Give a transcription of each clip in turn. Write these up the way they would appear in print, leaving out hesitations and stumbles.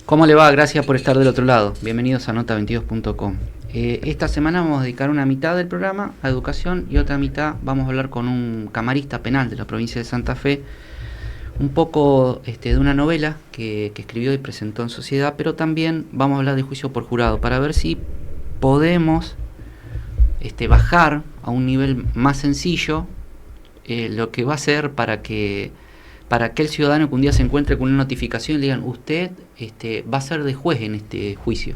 ¿Cómo le va? Gracias por estar del otro lado. Bienvenidos a nota22.com. Esta semana vamos a dedicar una mitad del programa a educación y otra mitad vamos a hablar con un camarista penal de la provincia de Santa Fe, un poco de una novela que escribió y presentó en sociedad, pero también vamos a hablar de juicio por jurado para ver si podemos bajar a un nivel más sencillo lo que va a ser para aquel ciudadano que un día se encuentre con una notificación y le digan: usted va a ser de juez en este juicio,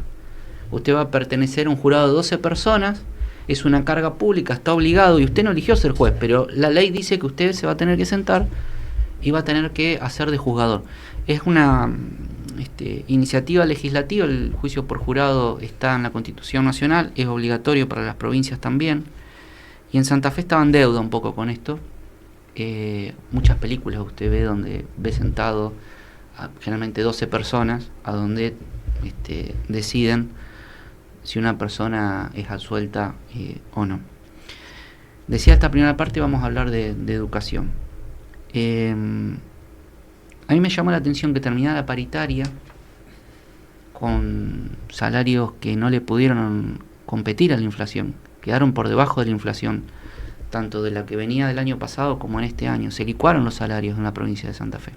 usted va a pertenecer a un jurado de 12 personas, es una carga pública, está obligado y usted no eligió ser juez, pero la ley dice que usted se va a tener que sentar y va a tener que hacer de juzgador. Es una iniciativa legislativa. El juicio por jurado está en la Constitución Nacional, es obligatorio para las provincias también, y en Santa Fe estaba en deuda un poco con esto. Muchas películas usted ve donde ve sentado generalmente 12 personas a donde deciden si una persona es absuelta o no. Decía, esta primera parte vamos a hablar de educación. A mí me llamó la atención que terminara la paritaria con salarios que no le pudieron competir a la inflación, quedaron por debajo de la inflación, tanto de la que venía del año pasado como en este año. Se licuaron los salarios en la provincia de Santa Fe.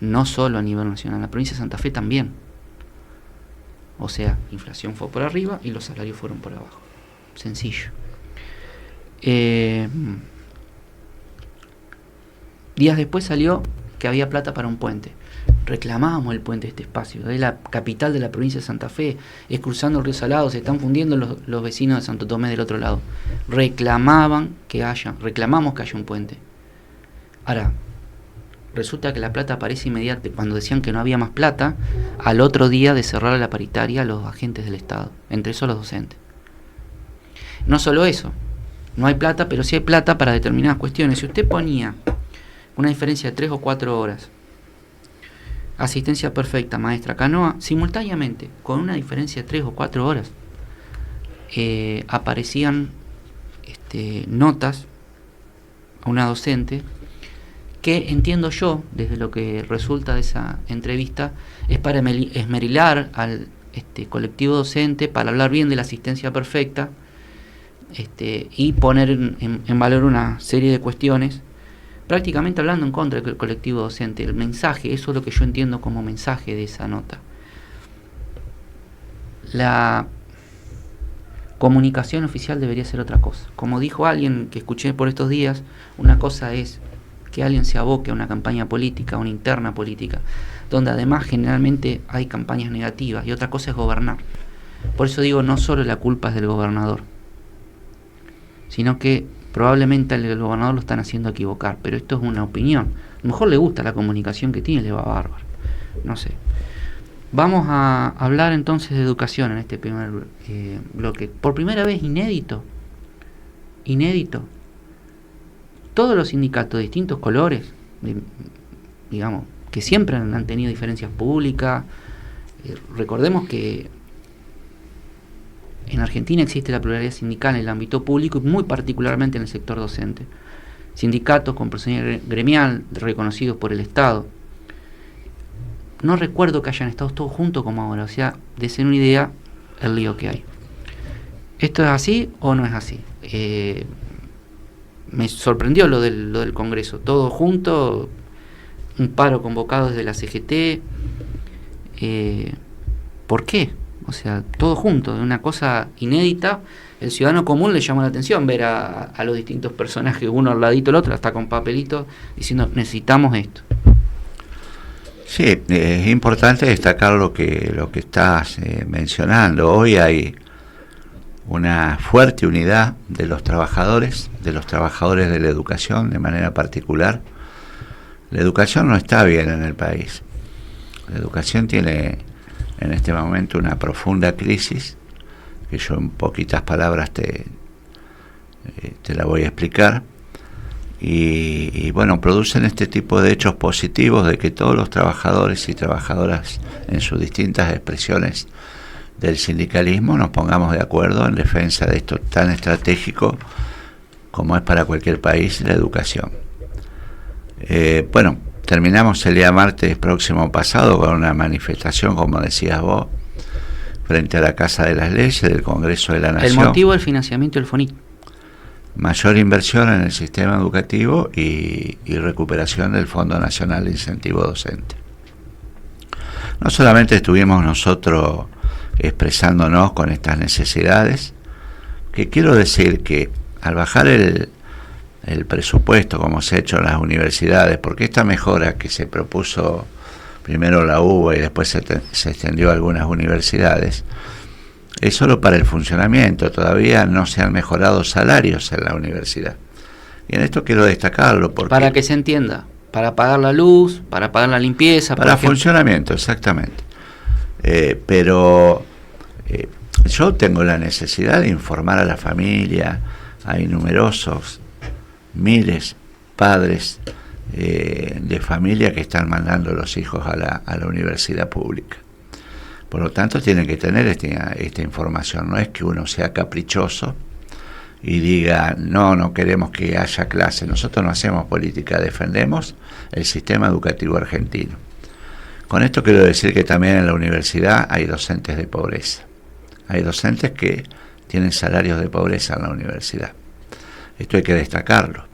No solo a nivel nacional, en la provincia de Santa Fe también. O sea, inflación fue por arriba y los salarios fueron por abajo. Sencillo. Días después salió que había plata para un puente. Reclamábamos el puente de este espacio, es la capital de la provincia de Santa Fe, es cruzando el río Salado, se están fundiendo los vecinos de Santo Tomé del otro lado. Reclamamos que haya un puente. Ahora, resulta que la plata aparece inmediatamente. Cuando decían que no había más plata, al otro día de cerrar la paritaria, los agentes del Estado, entre esos los docentes. No solo eso, no hay plata, pero sí hay plata para determinadas cuestiones. Si usted ponía una diferencia de 3 o 4 horas, asistencia perfecta, maestra, canoa, simultáneamente, con una diferencia de 3 o 4 horas, aparecían notas a una docente que, entiendo yo, desde lo que resulta de esa entrevista, es para esmerilar al colectivo docente, para hablar bien de la asistencia perfecta, y poner en valor una serie de cuestiones, prácticamente hablando en contra del colectivo docente. El mensaje, eso es lo que yo entiendo como mensaje de esa nota. La comunicación oficial debería ser otra cosa. Como dijo alguien que escuché por estos días, una cosa es que alguien se aboque a una campaña política, una interna política, donde además generalmente hay campañas negativas, y otra cosa es gobernar. Por eso digo, no solo la culpa es del gobernador, sino que probablemente el gobernador lo están haciendo equivocar, pero esto es una opinión. A lo mejor le gusta la comunicación que tiene, le va bárbaro, no sé. Vamos a hablar entonces de educación en este primer bloque. Por primera vez, inédito, todos los sindicatos de distintos colores, digamos, que siempre han tenido diferencias públicas. Recordemos que en Argentina existe la pluralidad sindical en el ámbito público y muy particularmente en el sector docente. Sindicatos con personalidad gremial reconocidos por el Estado. No recuerdo que hayan estado todos juntos como ahora, o sea, de ser una idea el lío que hay. ¿Esto es así o no es así? Me sorprendió lo del Congreso, todo junto, un paro convocado desde la CGT. ¿Por qué? O sea, todo junto, una cosa inédita. El ciudadano común le llama la atención ver a los distintos personajes, uno al ladito del otro, hasta con papelitos, diciendo necesitamos esto. Sí, es importante destacar lo que estás mencionando. Hoy hay una fuerte unidad de los trabajadores de la educación de manera particular. La educación no está bien en el país. La educación tiene en este momento una profunda crisis, que yo en poquitas palabras te la voy a explicar, y bueno, producen este tipo de hechos positivos de que todos los trabajadores y trabajadoras en sus distintas expresiones del sindicalismo nos pongamos de acuerdo en defensa de esto tan estratégico como es para cualquier país la educación. Bueno, terminamos el día martes próximo pasado con una manifestación, como decías vos, frente a la Casa de las Leyes del Congreso de la Nación. El motivo del financiamiento del FONIC. Mayor inversión en el sistema educativo y recuperación del Fondo Nacional de Incentivo Docente. No solamente estuvimos nosotros expresándonos con estas necesidades, que quiero decir que al bajar el presupuesto, como se ha hecho en las universidades, porque esta mejora que se propuso primero la UBA y después se extendió a algunas universidades, es solo para el funcionamiento, todavía no se han mejorado salarios en la universidad. Y en esto quiero destacarlo porque... Para que se entienda, para pagar la luz, para pagar la limpieza... Para funcionamiento, exactamente. Pero yo tengo la necesidad de informar a la familia, hay numerosos, miles, padres de familia que están mandando los hijos a la universidad pública. Por lo tanto, tienen que tener esta información. No es que uno sea caprichoso y diga, no queremos que haya clase. Nosotros no hacemos política, defendemos el sistema educativo argentino. Con esto quiero decir que también en la universidad hay docentes de pobreza. Hay docentes que tienen salarios de pobreza en la universidad. Esto hay que destacarlo,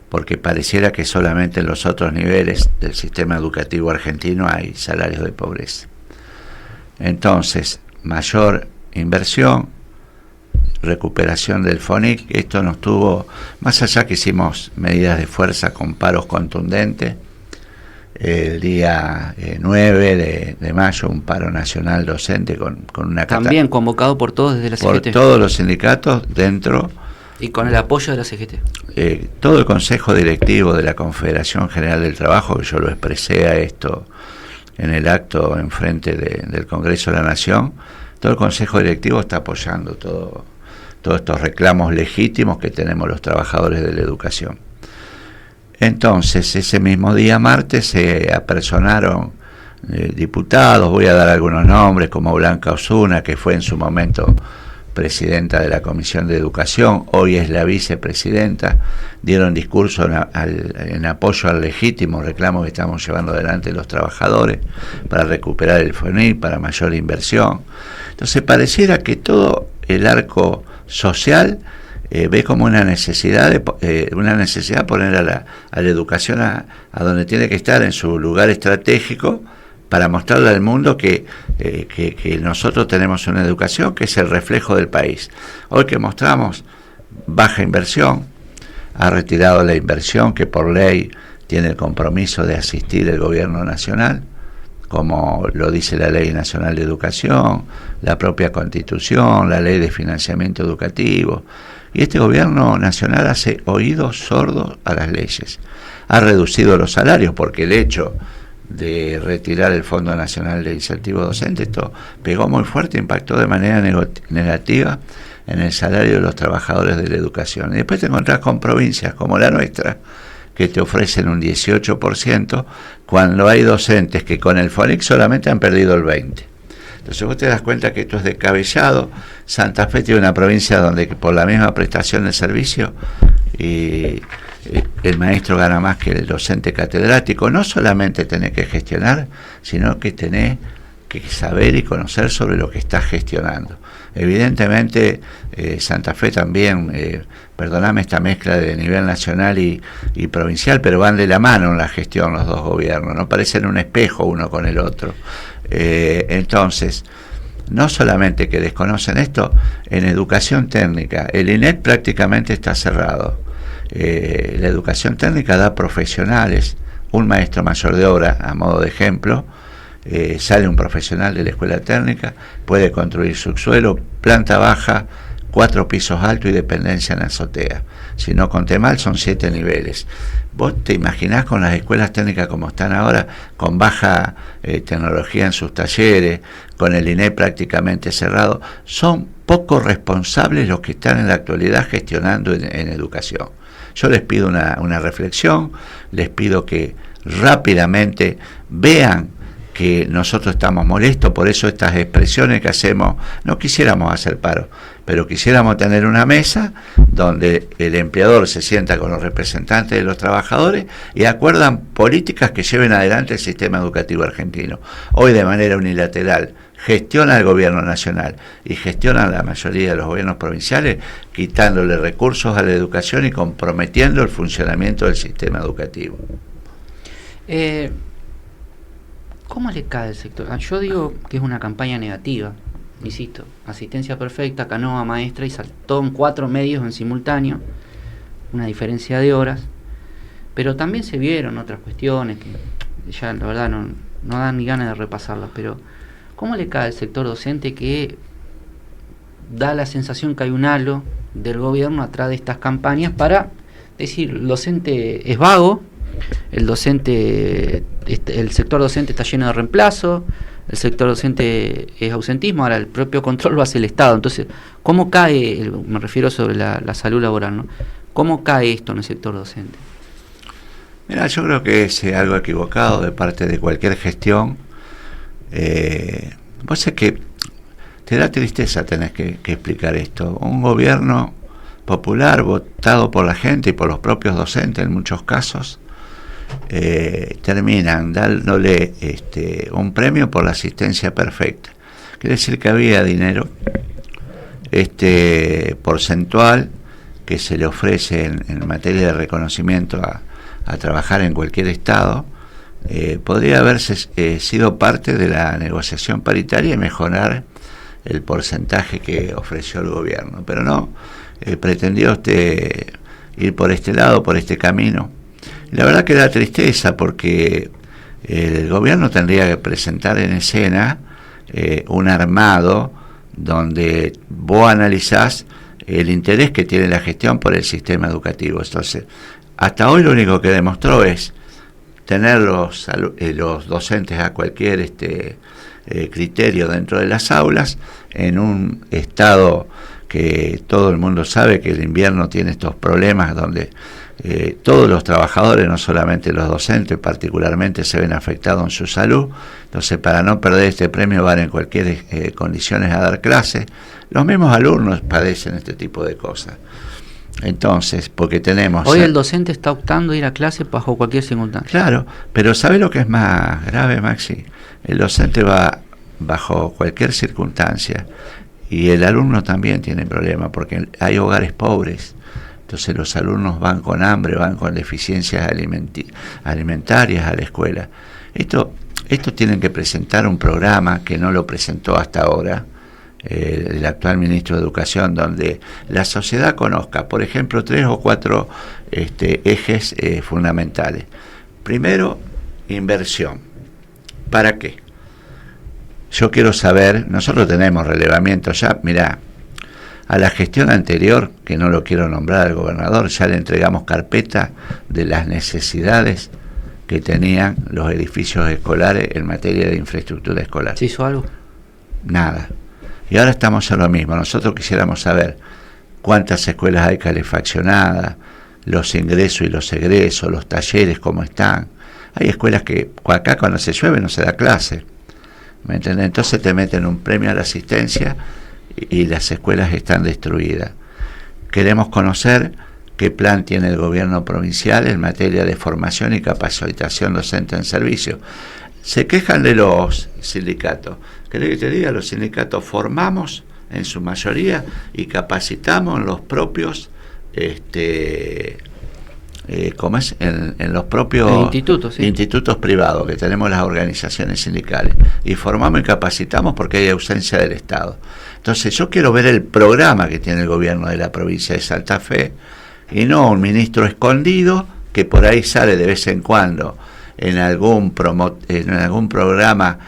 porque pareciera que solamente en los otros niveles del sistema educativo argentino hay salarios de pobreza. Entonces, mayor inversión, recuperación del FONIC. Esto nos tuvo, más allá que hicimos medidas de fuerza con paros contundentes, el día 9 de mayo, un paro nacional docente con una... También convocado por todos desde la CGT. Por todos los sindicatos dentro... Y con el apoyo de la CGT. Todo el Consejo Directivo de la Confederación General del Trabajo, que yo lo expresé a esto en el acto enfrente del Congreso de la Nación, todo el Consejo Directivo está apoyando todos estos reclamos legítimos que tenemos los trabajadores de la educación. Entonces, ese mismo día martes se apersonaron diputados, voy a dar algunos nombres, como Blanca Osuna, que fue en su momento presidenta de la Comisión de Educación, hoy es la vicepresidenta, dieron discurso en apoyo al legítimo reclamo que estamos llevando adelante los trabajadores para recuperar el FONIC, para mayor inversión. Entonces pareciera que todo el arco social ve como una necesidad poner a la educación a donde tiene que estar, en su lugar estratégico, para mostrarle al mundo que nosotros tenemos una educación que es el reflejo del país. Hoy que mostramos baja inversión, ha retirado la inversión que por ley tiene el compromiso de asistir el gobierno nacional, como lo dice la Ley Nacional de Educación, la propia Constitución, la Ley de Financiamiento Educativo. Y este gobierno nacional hace oídos sordos a las leyes. Ha reducido los salarios porque el hecho de retirar el Fondo Nacional de Incentivo Docente, esto pegó muy fuerte, impactó de manera negativa en el salario de los trabajadores de la educación. Y después te encontrás con provincias como la nuestra, que te ofrecen un 18%, cuando hay docentes que con el FONIC solamente han perdido el 20%. Entonces vos te das cuenta que esto es descabellado. Santa Fe tiene una provincia donde por la misma prestación de servicio el maestro gana más que el docente catedrático. No solamente tenés que gestionar, sino que tenés que saber y conocer sobre lo que estás gestionando. Evidentemente Santa Fe también, perdoname esta mezcla de nivel nacional y provincial, pero van de la mano en la gestión los dos gobiernos, no parecen un espejo uno con el otro. Entonces, no solamente que desconocen esto, en educación técnica, el INET prácticamente está cerrado. La educación técnica da profesionales, un maestro mayor de obra, a modo de ejemplo, sale un profesional de la escuela técnica, puede construir subsuelo, planta baja, 4 pisos altos y dependencia en azotea. Si no conté mal, son 7 niveles. ¿Vos te imaginás con las escuelas técnicas como están ahora, con baja tecnología en sus talleres, con el INE prácticamente cerrado? Son poco responsables los que están en la actualidad gestionando en educación. Yo les pido una reflexión, les pido que rápidamente vean que nosotros estamos molestos, por eso estas expresiones que hacemos, no quisiéramos hacer paro, pero quisiéramos tener una mesa donde el empleador se sienta con los representantes de los trabajadores y acuerdan políticas que lleven adelante el sistema educativo argentino. Hoy de manera unilateral gestiona el gobierno nacional y gestiona la mayoría de los gobiernos provinciales, quitándole recursos a la educación y comprometiendo el funcionamiento del sistema educativo. ¿Cómo le cae el sector? Yo digo que es una campaña negativa, insisto, asistencia perfecta, canoa maestra, y saltó en 4 medios en simultáneo, una diferencia de horas, pero también se vieron otras cuestiones que ya la verdad no dan ni ganas de repasarlas, pero ¿cómo le cae al sector docente que da la sensación que hay un halo del gobierno atrás de estas campañas para decir, el docente es vago, el sector docente está lleno de reemplazo, el sector docente es ausentismo, ahora el propio control lo hace el Estado? Entonces, ¿cómo cae, me refiero sobre la salud laboral, ¿no? ¿Cómo cae esto en el sector docente? Mira, yo creo que es algo equivocado de parte de cualquier gestión. Vos sabés que te da tristeza tener que explicar esto. Un gobierno popular votado por la gente y por los propios docentes en muchos casos, terminan dándole un premio por la asistencia perfecta. Quiere decir que había dinero porcentual que se le ofrece en materia de reconocimiento a trabajar en cualquier estado. Podría haberse sido parte de la negociación paritaria y mejorar el porcentaje que ofreció el gobierno, pero no, pretendió ir por este lado, por este camino. Y la verdad que da tristeza, porque el gobierno tendría que presentar en escena un armado donde vos analizás el interés que tiene la gestión por el sistema educativo. Entonces, hasta hoy lo único que demostró es tener los docentes a cualquier criterio dentro de las aulas, en un estado que todo el mundo sabe que el invierno tiene estos problemas donde todos los trabajadores, no solamente los docentes particularmente, se ven afectados en su salud. Entonces, para no perder este premio van en cualquier condiciones a dar clases. Los mismos alumnos padecen este tipo de cosas. Entonces, porque tenemos... Hoy el docente está optando a ir a clase bajo cualquier circunstancia. Claro, pero ¿sabe lo que es más grave, Maxi? El docente va bajo cualquier circunstancia y el alumno también tiene problemas, porque hay hogares pobres. Entonces los alumnos van con hambre, van con deficiencias alimentarias a la escuela. Esto tienen que presentar un programa que no lo presentó hasta ahora el actual ministro de Educación, donde la sociedad conozca, por ejemplo, 3 o 4 ejes fundamentales. Primero, inversión. ¿Para qué? Yo quiero saber, nosotros tenemos relevamiento ya, mirá, a la gestión anterior, que no lo quiero nombrar al gobernador, ya le entregamos carpeta de las necesidades que tenían los edificios escolares en materia de infraestructura escolar. ¿Se hizo algo? Nada. Y ahora estamos en lo mismo. Nosotros quisiéramos saber cuántas escuelas hay calefaccionadas, los ingresos y los egresos, los talleres, cómo están. Hay escuelas que acá cuando se llueve no se da clase, ¿me entiendes? Entonces te meten un premio a la asistencia y las escuelas están destruidas. Queremos conocer qué plan tiene el gobierno provincial en materia de formación y capacitación docente en servicio. Se quejan de los sindicatos. ¿Querés que te diga? Los sindicatos formamos en su mayoría y capacitamos en los propios en los propios institutos privados que tenemos las organizaciones sindicales, y formamos y capacitamos porque hay ausencia del Estado. Entonces yo quiero ver el programa que tiene el gobierno de la provincia de Santa Fe, y no un ministro escondido que por ahí sale de vez en cuando en algún programa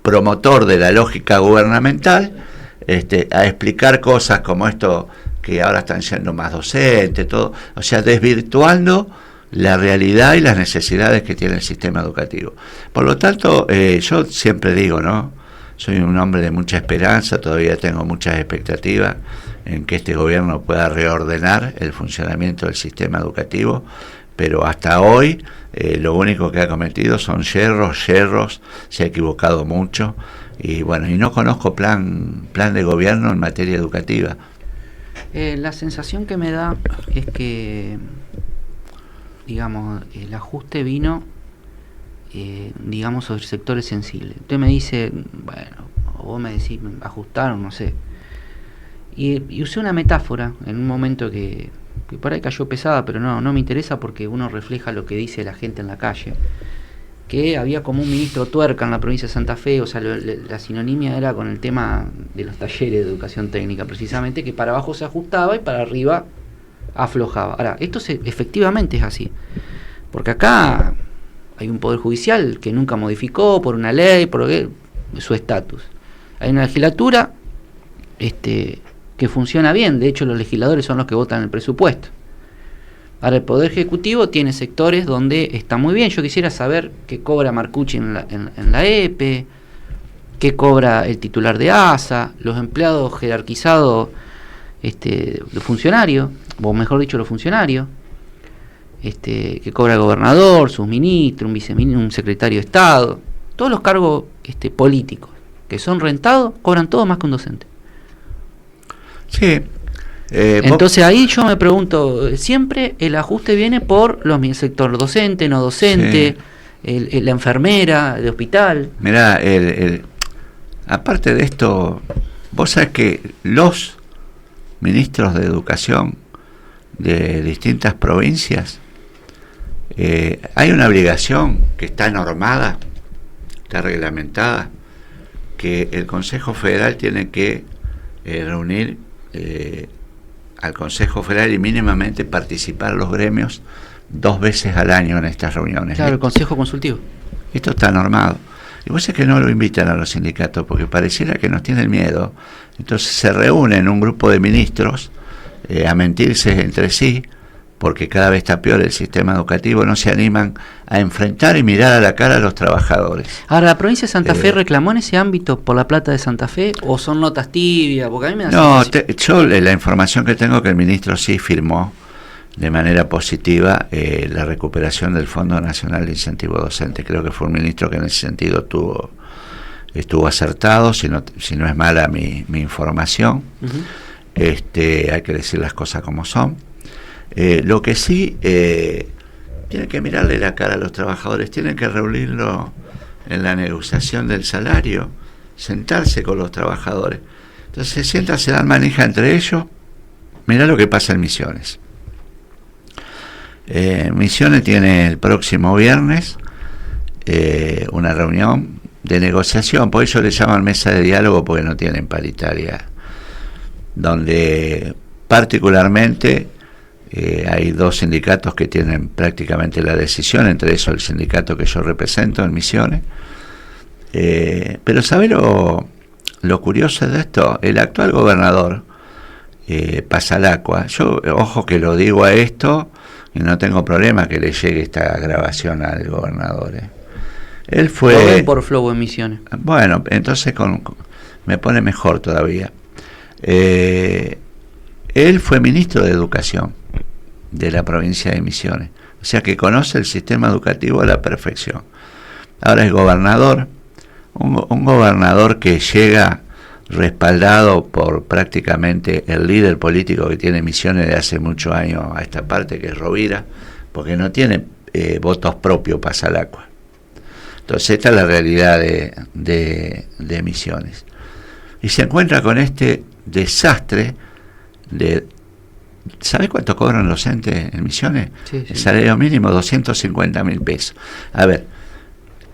promotor de la lógica gubernamental, a explicar cosas como esto, que ahora están yendo más docentes, todo, o sea, desvirtuando la realidad y las necesidades que tiene el sistema educativo. Por lo tanto, yo siempre digo, ¿no? Soy un hombre de mucha esperanza, todavía tengo muchas expectativas en que este gobierno pueda reordenar el funcionamiento del sistema educativo, pero hasta hoy lo único que ha cometido son yerros, se ha equivocado mucho, y bueno, y no conozco plan de gobierno en materia educativa. La sensación que me da es que, digamos, el ajuste vino, digamos, sobre sectores sensibles. Usted me dice, bueno, o vos me decís, ajustaron, no sé. Y usé una metáfora en un momento que por ahí cayó pesada, pero no me interesa porque uno refleja lo que dice la gente en la calle. Que había como un ministro tuerca en la provincia de Santa Fe, o sea, la sinonimia era con el tema de los talleres de educación técnica, precisamente, que para abajo se ajustaba y para arriba aflojaba. Ahora, esto efectivamente es así, porque acá hay un poder judicial que nunca modificó por una ley, por su estatus. Hay una legislatura que funciona bien, de hecho los legisladores son los que votan el presupuesto. Ahora el Poder Ejecutivo tiene sectores donde está muy bien. Yo quisiera saber qué cobra Marcucci en la EPE, qué cobra el titular de ASA, los empleados jerarquizados, los funcionarios, o mejor dicho los funcionarios, que cobra el gobernador, sus ministros, un viceministro, un secretario de Estado, todos los cargos políticos que son rentados, cobran todo más que un docente. Sí. Entonces ahí yo me pregunto, siempre el ajuste viene por el sector docente, no docente, sí. La enfermera de hospital. Mirá, aparte de esto, vos sabés que los ministros de educación de distintas provincias, hay una obligación que está normada, está reglamentada, que el Consejo Federal tiene que reunir al Consejo Federal y mínimamente participar los gremios 2 veces al año en estas reuniones. Claro, el Consejo Consultivo. Esto está normado. Y vos es que no lo invitan a los sindicatos porque pareciera que nos tienen miedo. Entonces se reúnen un grupo de ministros a mentirse entre sí, porque cada vez está peor el sistema educativo, no se animan a enfrentar y mirar a la cara a los trabajadores. Ahora, ¿la provincia de Santa Fe reclamó en ese ámbito por la plata de Santa Fe o son notas tibias? Porque a mí me da yo la información que tengo que el ministro sí firmó de manera positiva la recuperación del Fondo Nacional de Incentivo Docente. Creo que fue un ministro que en ese sentido estuvo acertado, si no es mala mi información. Uh-huh. Hay que decir las cosas como son. Lo que sí, tienen que mirarle la cara a los trabajadores, tienen que reunirlo en la negociación del salario, sentarse con los trabajadores. Entonces se sientan, se dan manija entre ellos. Mirá lo que pasa en Misiones. Misiones tiene el próximo viernes una reunión de negociación, por eso le llaman mesa de diálogo, porque no tienen paritaria, donde particularmente hay 2 sindicatos que tienen prácticamente la decisión, entre esos el sindicato que yo represento en Misiones. Pero ¿sabe lo curioso de esto? El actual gobernador, Pasalacqua, yo, ojo que lo digo a esto, y no tengo problema que le llegue esta grabación al gobernador. Él fue... Lo ven por Flow en Misiones. Bueno, entonces me pone mejor todavía. Él fue ministro de Educación de la provincia de Misiones, o sea que conoce el sistema educativo a la perfección. Ahora es gobernador, un gobernador que llega respaldado por prácticamente el líder político que tiene Misiones de hace muchos años a esta parte, que es Rovira, porque no tiene votos propios Pasalacqua. Entonces esta es la realidad de Misiones. Y se encuentra con este desastre de... ¿Sabés cuánto cobran los docentes en Misiones? Sí. El salario mínimo, 250.000 pesos. A ver,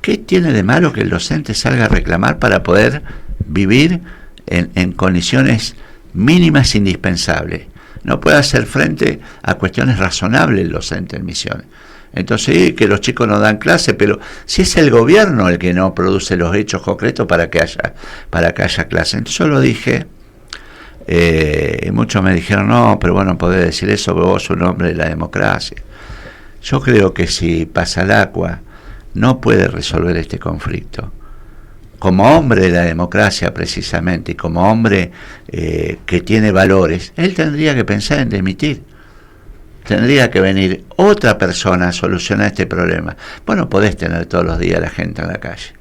¿qué tiene de malo que el docente salga a reclamar para poder vivir en condiciones mínimas indispensables? No puede hacer frente a cuestiones razonables el docente en Misiones. Entonces, sí, que los chicos no dan clase, pero si es el gobierno el que no produce los hechos concretos para que haya clase. Entonces yo lo dije, y muchos me dijeron, no, pero bueno, podés decir eso, pero vos sos un hombre de la democracia. Yo creo que si Pasalacqua no puede resolver este conflicto, como hombre de la democracia precisamente, y como hombre que tiene valores, él tendría que pensar en dimitir. tendría que venir otra persona a solucionar este problema. Vos no podés tener todos los días a la gente en la calle.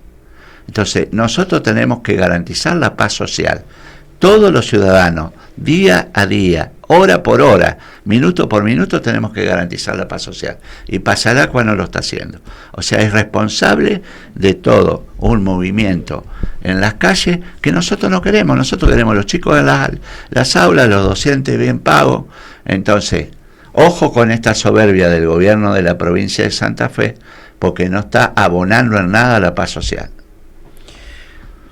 Entonces, nosotros tenemos que garantizar la paz social. Todos los ciudadanos, día a día, hora por hora, minuto por minuto, tenemos que garantizar la paz social. Y pasará cuando lo está haciendo. O sea, es responsable de todo un movimiento en las calles que nosotros no queremos. Nosotros queremos los chicos en las aulas, los docentes bien pagos. Entonces, ojo con esta soberbia del gobierno de la provincia de Santa Fe, porque no está abonando en nada a la paz social.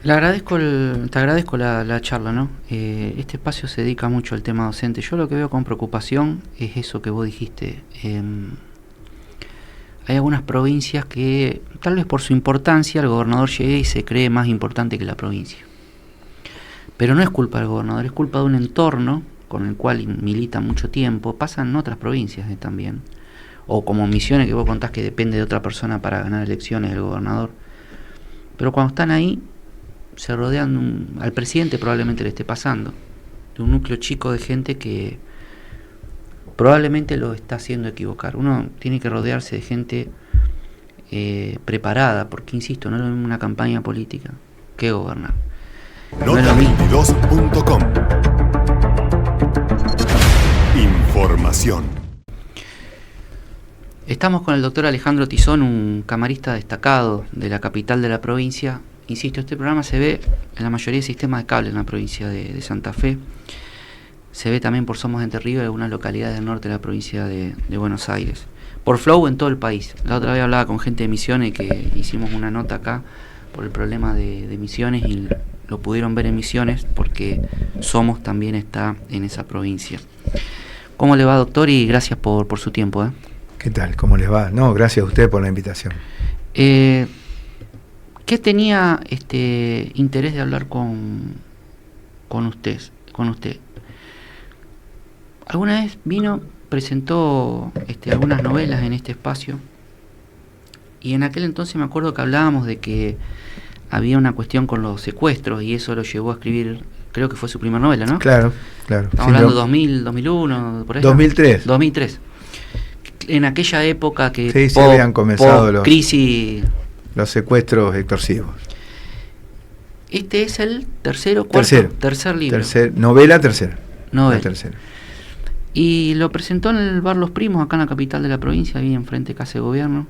Te agradezco la charla, ¿no? Este espacio se dedica mucho al tema docente. Yo lo que veo con preocupación es eso que vos dijiste. Hay algunas provincias que, tal vez por su importancia, el gobernador llegue y se cree más importante que la provincia. Pero no es culpa del gobernador, es culpa de un entorno con el cual milita mucho tiempo. Pasan en otras provincias también. O como Misiones, que vos contás que depende de otra persona para ganar elecciones del gobernador. Pero cuando están ahí, se rodean al presidente, probablemente le esté pasando, de un núcleo chico de gente que probablemente lo está haciendo equivocar. Uno tiene que rodearse de gente preparada, porque insisto, no es una campaña política que gobernar. No es lo mismo. Nota22.com. Información. Estamos con el doctor Alejandro Tizón, un camarista destacado de la capital de la provincia. Insisto, este programa se ve en la mayoría de sistemas de cable en la provincia de Santa Fe. Se ve también por Somos de Entre Ríos y algunas localidades del norte de la provincia de Buenos Aires. Por Flow en todo el país. La otra vez hablaba con gente de Misiones, que hicimos una nota acá por el problema de Misiones, y lo pudieron ver en Misiones porque Somos también está en esa provincia. ¿Cómo le va, doctor? Y gracias por su tiempo. ¿Qué tal? ¿Cómo les va? No, gracias a usted por la invitación. ¿Qué tenía interés de hablar con usted? Alguna vez vino, presentó algunas novelas en este espacio, y en aquel entonces me acuerdo que hablábamos de que había una cuestión con los secuestros, y eso lo llevó a escribir, creo que fue su primera novela, ¿no? Claro. Estamos hablando de 2000, 2001, por ahí. 2003. En aquella época que sí, habían comenzado crisis... los secuestros extorsivos. Este es el tercer libro. Novela tercera. Y lo presentó en el bar Los Primos, acá en la capital de la provincia, ahí enfrente de Casa de Gobierno.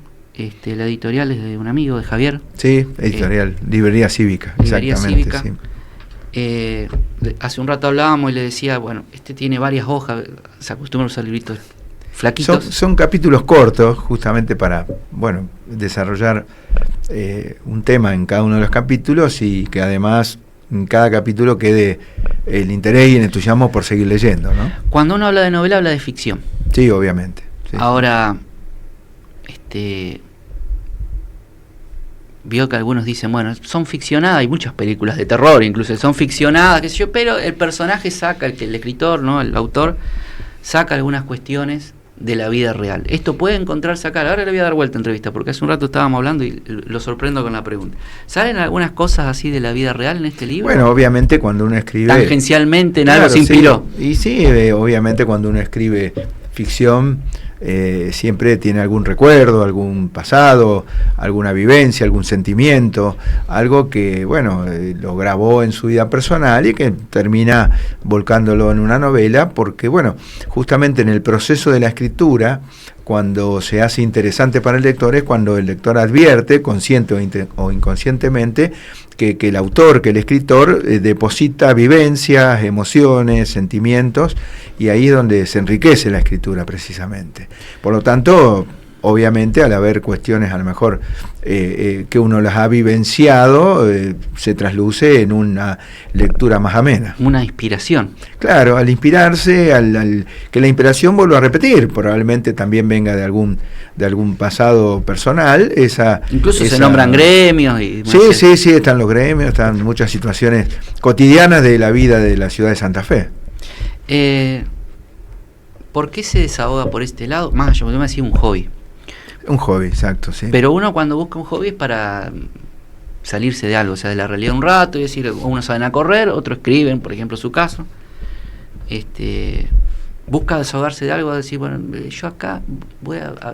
La editorial es de un amigo, de Javier. Sí, editorial, Librería Cívica. Librería Exactamente, Cívica. Sí. Hace un rato hablábamos y le decía, bueno, tiene varias hojas, se acostumbra a usar libritos flaquitos. Son capítulos cortos, justamente para, desarrollar un tema en cada uno de los capítulos, y que además en cada capítulo quede el interés y el entusiasmo por seguir leyendo, ¿no? Cuando uno habla de novela, habla de ficción. Sí, obviamente. Sí. Ahora, vio que algunos dicen, bueno, son ficcionadas, hay muchas películas de terror, incluso son ficcionadas, qué sé yo, pero el personaje saca, el escritor, ¿no? El autor saca algunas cuestiones de la vida real. Esto puede encontrarse acá. Ahora le voy a dar vuelta a entrevista, porque hace un rato estábamos hablando y lo sorprendo con la pregunta. ¿Salen algunas cosas así de la vida real en este libro? Bueno, obviamente cuando uno escribe... tangencialmente, nada, se inspiró. Sí. Y sí, obviamente cuando uno escribe ficción, siempre tiene algún recuerdo, algún pasado, alguna vivencia, algún sentimiento, algo que, lo grabó en su vida personal y que termina volcándolo en una novela, porque, justamente en el proceso de la escritura, cuando se hace interesante para el lector, es cuando el lector advierte, consciente o inconscientemente, que el autor, que el escritor deposita vivencias, emociones, sentimientos, y ahí es donde se enriquece la escritura precisamente. Por lo tanto, obviamente, al haber cuestiones a lo mejor que uno las ha vivenciado, se trasluce en una lectura más amena. Una inspiración. Claro, al inspirarse, que la inspiración, vuelvo a repetir, probablemente también venga de algún pasado personal. Incluso se nombran gremios. Sí, están los gremios, están muchas situaciones cotidianas de la vida de la ciudad de Santa Fe. ¿Por qué se desahoga por este lado? Más, yo me decía un hobby. Un hobby, exacto, sí. Pero uno cuando busca un hobby es para salirse de algo, o sea, de la realidad un rato, y decir, unos salen a correr, otros escriben, por ejemplo, su caso. busca desahogarse de algo, decir, bueno, yo acá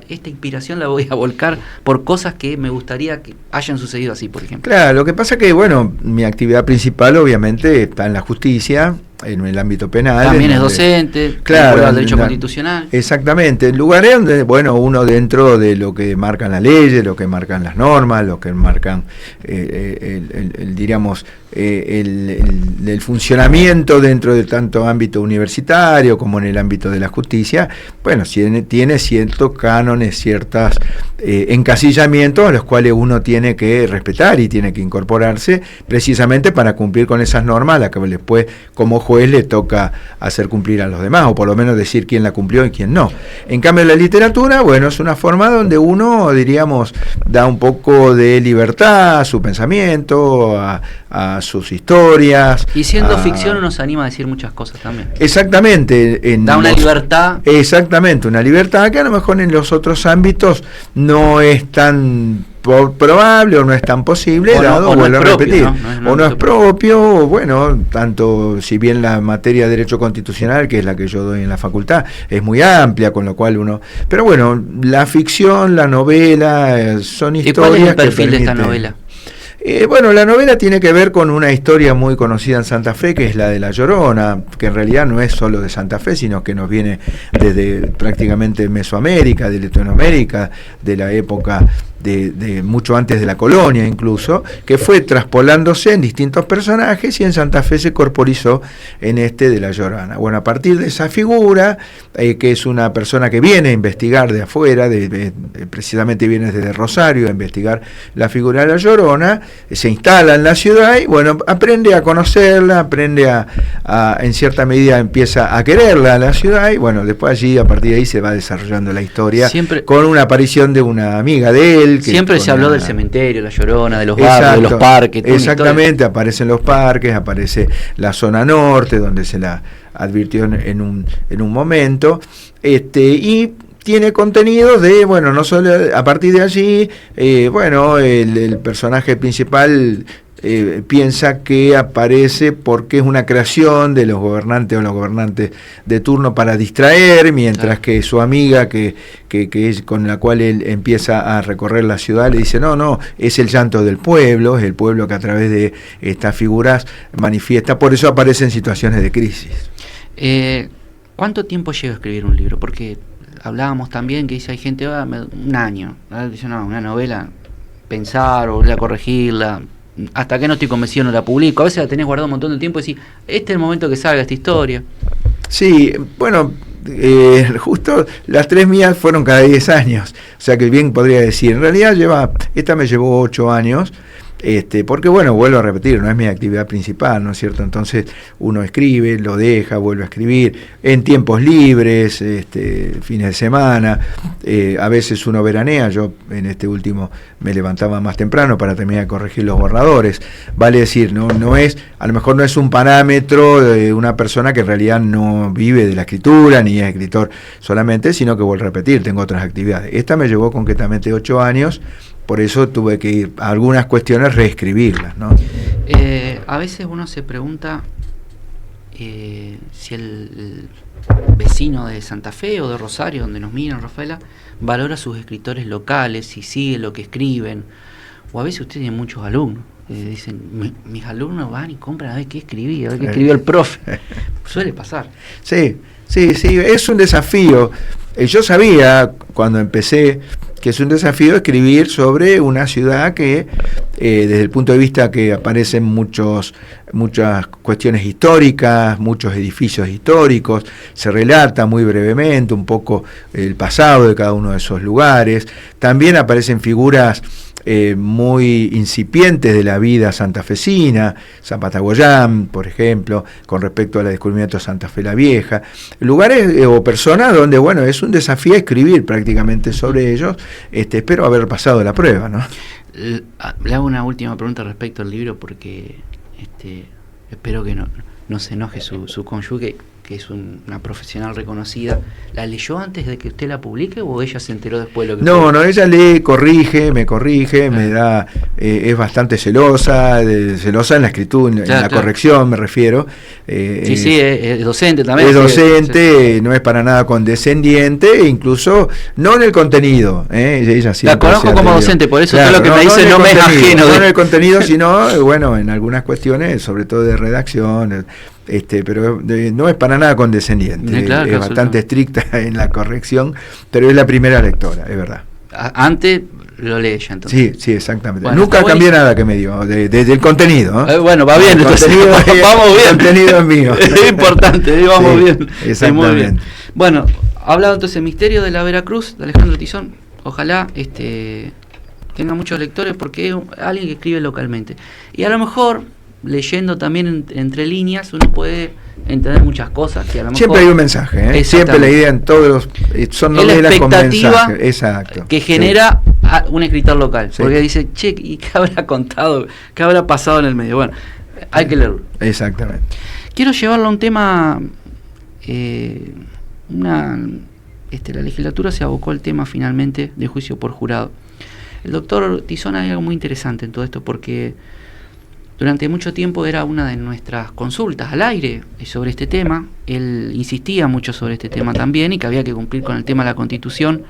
esta inspiración la voy a volcar por cosas que me gustaría que hayan sucedido así, por ejemplo. Claro, lo que pasa es que, bueno, mi actividad principal obviamente está en la justicia, en el ámbito penal. También es docente, claro, al derecho constitucional. Exactamente, en lugares donde, bueno, uno dentro de lo que marcan las leyes, lo que marcan las normas, lo que marcan, diríamos, el funcionamiento dentro de tanto ámbito universitario como en el ámbito de la justicia, bueno, tiene ciertos cánones, ciertos encasillamientos a los cuales uno tiene que respetar y tiene que incorporarse precisamente para cumplir con esas normas, a las que después como juez le toca hacer cumplir a los demás, o por lo menos decir quién la cumplió y quién no. En cambio la literatura, bueno, es una forma donde uno, diríamos, da un poco de libertad a su pensamiento, a sus historias. Y siendo ficción nos anima a decir muchas cosas también. Exactamente. Da una libertad. Exactamente, una libertad que a lo mejor en los otros ámbitos no es tan probable o no es tan posible, dado, vuelvo a repetir, o no es propio, o bueno, tanto si bien la materia de derecho constitucional, que es la que yo doy en la facultad, es muy amplia, con lo cual uno, pero bueno, la ficción, la novela, son historias. ¿Y cuál es el perfil de esta novela? Bueno, la novela tiene que ver con una historia muy conocida en Santa Fe, que es la de La Llorona, que en realidad no es solo de Santa Fe, sino que nos viene desde prácticamente Mesoamérica, de Latinoamérica, de la época de mucho antes de la colonia incluso, que fue traspolándose en distintos personajes y en Santa Fe se corporizó en este de La Llorona. Bueno, a partir de esa figura, que es una persona que viene a investigar de afuera, precisamente viene desde Rosario a investigar la figura de La Llorona, se instala en la ciudad y bueno, aprende a conocerla, aprende en cierta medida empieza a quererla a la ciudad y bueno, después allí, a partir de ahí se va desarrollando la historia, siempre con una aparición de una amiga de él. Siempre se habló del cementerio, La Llorona, de los barrios, de los parques. Exactamente, aparecen los parques, aparece la zona norte, donde se la advirtió en un momento, y tiene contenidos de, bueno, no solo a partir de allí, bueno, el personaje principal piensa que aparece porque es una creación de los gobernantes o los gobernantes de turno para distraer, mientras que su amiga que es con la cual él empieza a recorrer la ciudad le dice no, es el llanto del pueblo, es el pueblo que a través de estas figuras manifiesta, por eso aparece en situaciones de crisis. ¿Cuánto tiempo lleva a escribir un libro? Porque hablábamos también que dice, hay gente, un año, dice, no, una novela, pensar o volver a corregirla, hasta que no estoy convencido no la publico. A veces la tenés guardada un montón de tiempo y decís, este es el momento que salga esta historia. Sí, bueno, justo las 3 mías fueron cada 10 años, o sea que bien podría decir, en realidad esta me llevó 8 años, porque bueno, vuelvo a repetir, no es mi actividad principal, ¿no es cierto? Entonces uno escribe, lo deja, vuelve a escribir en tiempos libres, fines de semana, a veces uno veranea. Yo en este último me levantaba más temprano para terminar de corregir los borradores, vale decir, no es, a lo mejor no es un parámetro de una persona que en realidad no vive de la escritura ni es escritor solamente, sino que vuelvo a repetir, tengo otras actividades. Esta me llevó concretamente 8 años. Por eso tuve que ir a algunas cuestiones reescribirlas, ¿no? A veces uno se pregunta si el vecino de Santa Fe o de Rosario, donde nos miran, Rafaela, valora a sus escritores locales, si sigue lo que escriben. O a veces usted tiene muchos alumnos. Dicen, mis alumnos van y compran a ver qué escribí, a ver qué escribió el profe. Suele pasar. Sí, es un desafío. Yo sabía cuando empecé que es un desafío escribir sobre una ciudad que, desde el punto de vista que aparecen muchas cuestiones históricas, muchos edificios históricos, se relata muy brevemente un poco el pasado de cada uno de esos lugares. También aparecen figuras muy incipientes de la vida santafesina, Zapatagoyán, por ejemplo, con respecto al descubrimiento de Santa Fe la Vieja, lugares o personas donde, bueno, es un desafío escribir prácticamente sobre ellos. Espero haber pasado la prueba, ¿no? Le hago una última pregunta respecto al libro, porque espero que no se enoje su cónyuge, que es una profesional reconocida, ¿la leyó antes de que usted la publique o ella se enteró después de lo que No, fue? no, ella lee, me corrige, me da, es bastante celosa en la escritura, en la corrección me refiero. Sí, es docente también. Es docente, no es para nada condescendiente, e incluso no en el contenido. Ella la conozco como docente, por eso todo lo que me dice no me es ajeno. No en el contenido, sino, bueno, en algunas cuestiones, sobre todo de redacción, pero no es para nada condescendiente, claro, es bastante estricta en la corrección, pero es la primera lectora, es verdad. Antes lo lee ella, entonces. Sí, exactamente. Bueno, nunca cambié nada que me dio, del contenido. Bueno, va bien, entonces vamos bien. El contenido es mío. Es importante, vamos bien. Exactamente. Muy bien. Bueno, hablado entonces Misterio de la Veracruz, de Alejandro Tizón, ojalá tenga muchos lectores porque es alguien que escribe localmente. Y a lo mejor, leyendo también entre líneas, uno puede entender muchas cosas que a lo mejor... Siempre hay un mensaje, siempre la idea en todos son novelas con mensaje. Exacto. Que genera un escritor local, porque dice, che, ¿y qué habrá contado? ¿Qué habrá pasado en el medio? Bueno, hay que leerlo. Exactamente. Quiero llevarlo a un tema... la legislatura se abocó al tema finalmente de juicio por jurado. El doctor Tizón hay algo muy interesante en todo esto porque durante mucho tiempo era una de nuestras consultas al aire sobre este tema. Él insistía mucho sobre este tema también y que había que cumplir con el tema de la Constitución.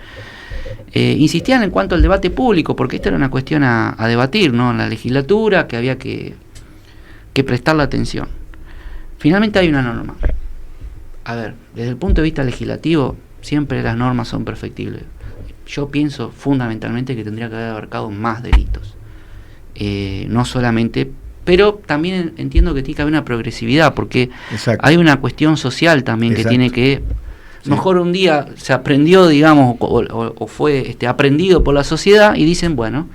Insistían en cuanto al debate público, porque esta era una cuestión a debatir, ¿no? En la legislatura, que había que prestarle atención. Finalmente hay una norma. A ver, desde el punto de vista legislativo, siempre las normas son perfectibles. Yo pienso fundamentalmente que tendría que haber abarcado más delitos. No solamente... Pero también entiendo que tiene que haber una progresividad, porque hay una cuestión social también que tiene que... Mejor un día se aprendió, digamos, o fue aprendido por la sociedad y dicen, bueno,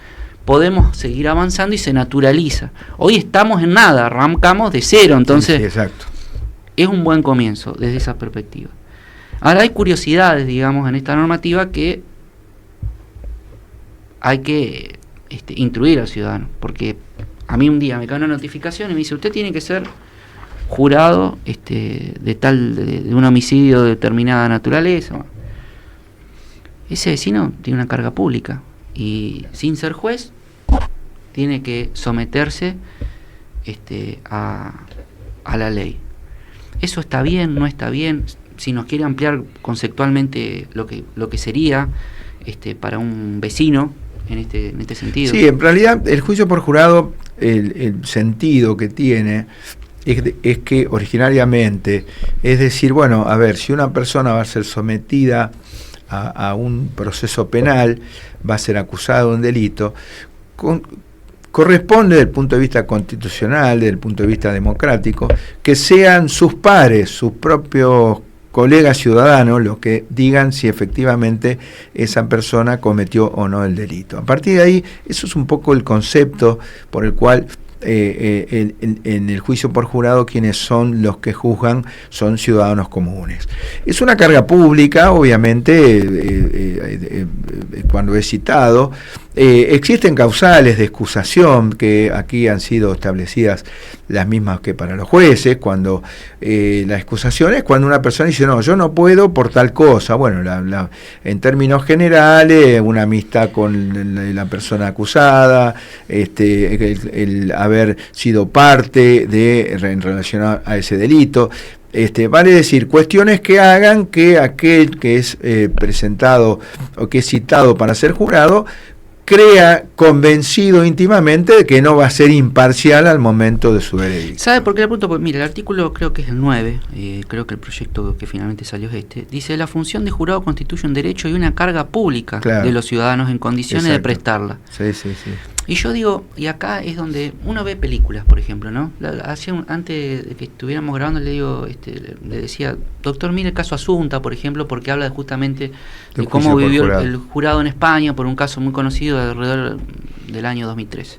podemos seguir avanzando y se naturaliza. Hoy estamos en nada, arrancamos de cero, entonces es un buen comienzo desde esa perspectiva. Ahora hay curiosidades, digamos, en esta normativa que hay que instruir al ciudadano, porque a mí un día me cae una notificación y me dice, usted tiene que ser jurado de un homicidio de determinada naturaleza. Ese vecino tiene una carga pública y sin ser juez tiene que someterse a la ley. Eso está bien, no está bien. Si nos quiere ampliar conceptualmente lo que sería para un vecino en este sentido. Sí, en realidad el juicio por jurado, el sentido que tiene es que originariamente, es decir, bueno, a ver, si una persona va a ser sometida a un proceso penal, va a ser acusado de un delito, corresponde desde el punto de vista constitucional, desde el punto de vista democrático, que sean sus pares, sus propios colegas ciudadanos los que digan si efectivamente esa persona cometió o no el delito. A partir de ahí, eso es un poco el concepto por el cual en el juicio por jurado quienes son los que juzgan son ciudadanos comunes. Es una carga pública, obviamente, cuando es citado. Existen causales de excusación que aquí han sido establecidas las mismas que para los jueces, cuando la excusación es cuando una persona dice, no, yo no puedo por tal cosa. Bueno, en términos generales, una amistad con la persona acusada, el haber sido parte en relación a ese delito. Vale decir, cuestiones que hagan que aquel que es presentado o que es citado para ser jurado crea convencido íntimamente de que no va a ser imparcial al momento de su veredicto. ¿Sabe por qué le pregunto? Pues mira, el artículo creo que es el 9, creo que el proyecto que finalmente salió es dice, la función de jurado constituye un derecho y una carga pública de los ciudadanos en condiciones de prestarla. Sí. Y yo digo, y acá es donde uno ve películas, por ejemplo, ¿no? Antes de que estuviéramos grabando le decía, doctor, mire el caso Asunta, por ejemplo, porque habla justamente de cómo vivió el jurado en España por un caso muy conocido alrededor del año 2013.